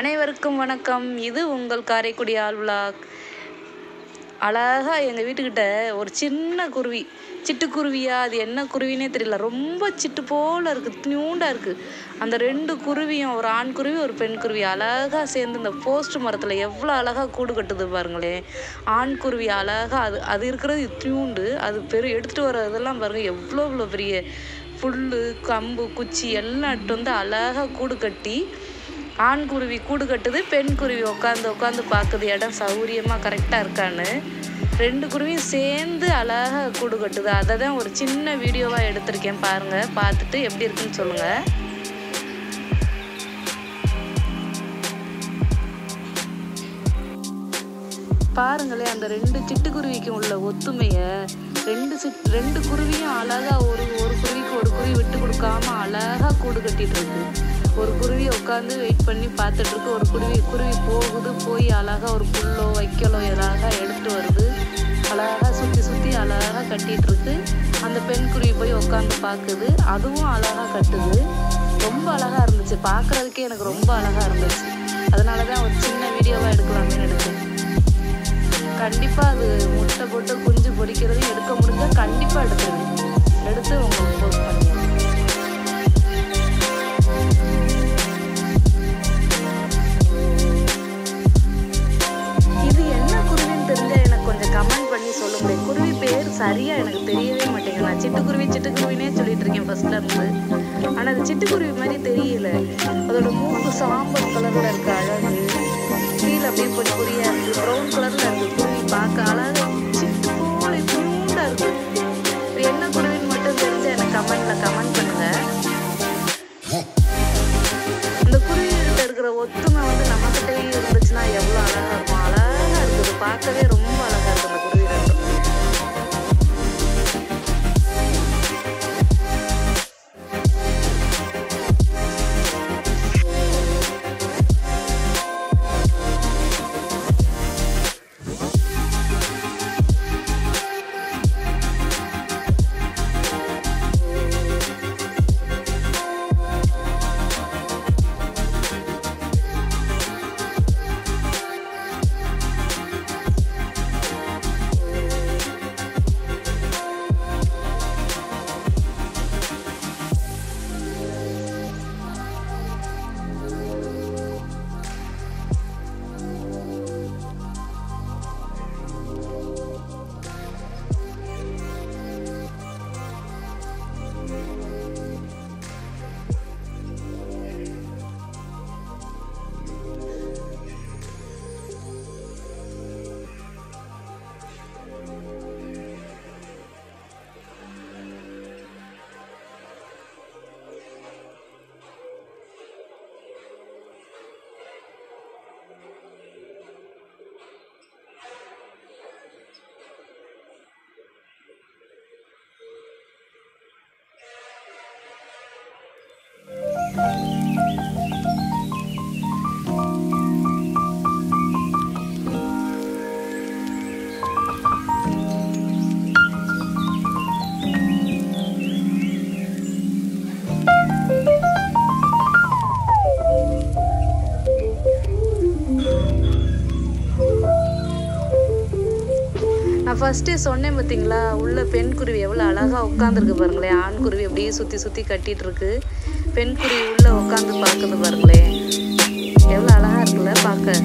அனைவருக்கும் வணக்கம். இது உங்கள் காரைக்குடி ஆல் விலாக். அழகா எங்கள் வீட்டுக்கிட்ட ஒரு சின்ன குருவி, சிட்டுக்குருவியா அது என்ன குருவினே தெரியல, ரொம்ப சிட்டு போல் இருக்குது, நியூண்டாக இருக்குது. அந்த 2 குருவியும், ஒரு ஆண் குருவி ஒரு பெண் குருவி, அழகாக சேர்ந்து இந்த போஸ்ட் மரத்தில் எவ்வளோ அழகாக கூடு கட்டுது பாருங்களேன். ஆண் குருவி அழகாக அது இருக்கிறது நியூண்டு, அது எடுத்துகிட்டு வர இதெல்லாம் பாருங்கள் எவ்வளோ பெரிய புல், கம்பு, குச்சி எல்லாம் இட்டு வந்து அழகாக கூடு கட்டி, ஆண் குருவி கூடு கட்டுது, பெண் குருவி உட்காந்து பார்க்குது இடம் சௌரியமாக கரெக்டாக இருக்கான்னு. 2 குருவியும் சேர்ந்து அழகாக கூடு கட்டுது. அதை தான் ஒரு சின்ன வீடியோவாக எடுத்திருக்கேன் பாருங்கள். பார்த்துட்டு எப்படி இருக்குன்னு சொல்லுங்கள். பாருங்களேன் அந்த 2 சிட்டுக்குருவிக்கும் உள்ள ஒத்துமையை. 2 குருவியும் அழகாக ஒரு குருவிக்கு ஒரு குருவி விட்டு கொடுக்காம அழகாக கூடு கட்டிகிட்டு இருக்கு. ஒரு குருவி உட்காந்து வெயிட் பண்ணி பார்த்துட்ருக்கு. ஒரு குருவி போகுது, போய் அழகாக ஒரு புல்லோ வைக்கலோ அழகாக எடுத்துகிட்டு வருது. அழகாக சுற்றி அழகாக கட்டிகிட்ருக்கு. அந்த பெண் குருவி போய் உட்காந்து பார்க்குது, அதுவும் அழகாக கட்டுது. ரொம்ப அழகாக இருந்துச்சு, பார்க்குறதுக்கே எனக்கு ரொம்ப அழகாக இருந்துச்சு. அதனால தான் ஒரு சின்ன வீடியோவாக எடுக்கலாமேன்னு எடுத்தேன். கண்டிப்பாக அது முட்டை போட்டு குஞ்சு பொரிக்கிறதையும் எடுக்க முடிஞ்சால் கண்டிப்பாக எடுத்து உங்களுக்கு போஸ்ட் பண்ணுங்க. இது என்ன குருவின்னு தெரிஞ்சால் எனக்கு கொஞ்சம் கமெண்ட் பண்ணி சொல்ல முடியும். குருவி பேர் சரியாக எனக்கு தெரியவே மாட்டேங்குது. நான் சிட்டுக்குருவினே சொல்லிட்டு இருக்கேன் ஃபர்ஸ்ட்ல இருந்து. ஆனால் அது சிட்டுக்குருவி மாதிரி தெரியல. அதோட மூக்கு சாம்பல் கலரில் இருக்கு, அழகு. கீழே அப்படியே கொஞ்சம் பொரியா இருக்குது, ப்ரௌன் கலரில் இருக்குது. குருவி பார்க்க அழகாக சிட்டு போல குண்டா இருக்கு. இது என்ன குருவின்னு மட்டும் தெரிஞ்சு எனக்கு கமெண்ட் பண்ணுங்க. இந்த குருவிகிட்ட இருக்கிற ஒத்துமை வந்து நம்மகிட்டயே இருந்துச்சுன்னா எவ்வளோ அழகாக இருக்கும். அழகாக இருக்குது, பார்க்கவே ரொம்ப அழகாக இருக்குது அந்த குருவி ரெண்டும். நான் ஃபஸ்ட்டே சொன்னேன் பார்த்தீங்களா, உள்ள பெண் குருவி எவ்வளோ அழகாக உட்காந்துருக்கு பாருங்களேன். ஆண் குருவி அப்படியே சுற்றி கட்டிகிட்டு இருக்கு, பெண் குருவி உள்ளே உட்காந்து பார்க்குது பாருங்களேன். எவ்வளோ அழகாக இருக்குல்ல பார்க்க.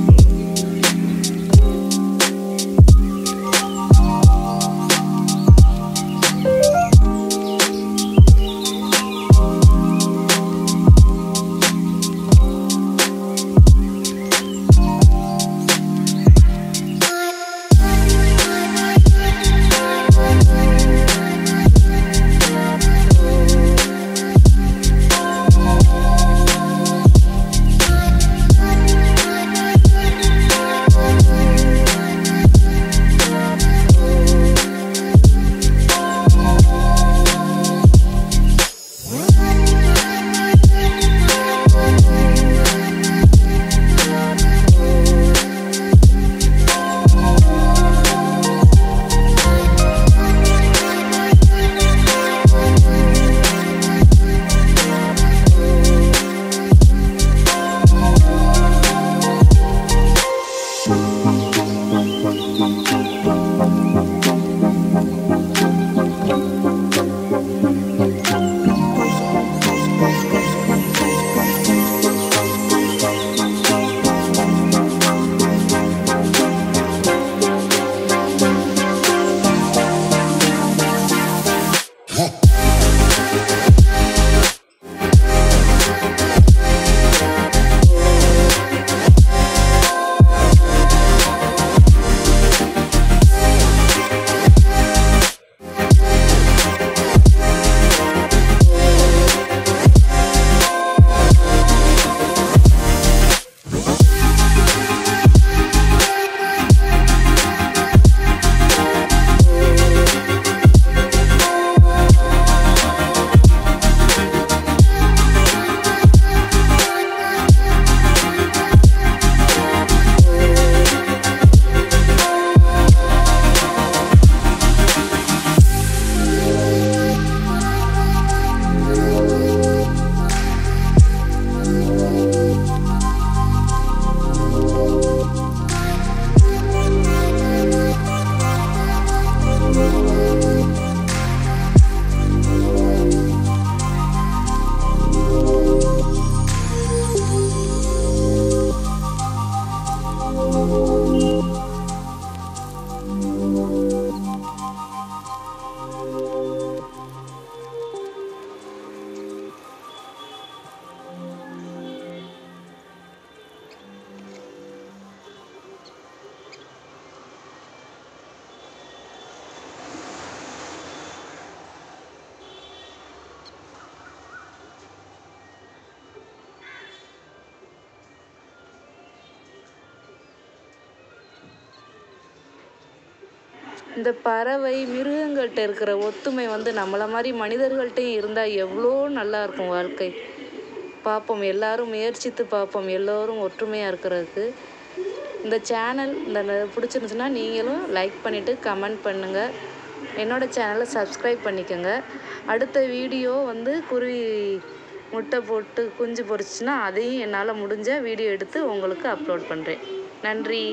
இந்த பறவை மிருகங்கள்கிட்ட இருக்கிற ஒத்துமை வந்து நம்மளை மாதிரி மனிதர்கள்ட்டையும் இருந்தால் எவ்வளோ நல்லா இருக்கும் வாழ்க்கை. பார்ப்போம், எல்லாரும் முயற்சித்து பார்ப்போம், எல்லோரும் ஒற்றுமையாக இருக்கிறதுக்கு. இந்த சேனல் பிடிச்சிருந்துச்சுன்னா நீங்களும் லைக் பண்ணிவிட்டு கமெண்ட் பண்ணுங்கள். என்னோடய சேனலை சப்ஸ்கிரைப் பண்ணிக்கோங்க. அடுத்த வீடியோ வந்து குருவி முட்டை போட்டு குஞ்சு பொரிச்சுன்னா அதையும் என்னால் முடிஞ்ச வீடியோ எடுத்து உங்களுக்கு அப்லோட் பண்ணுறேன். நன்றி.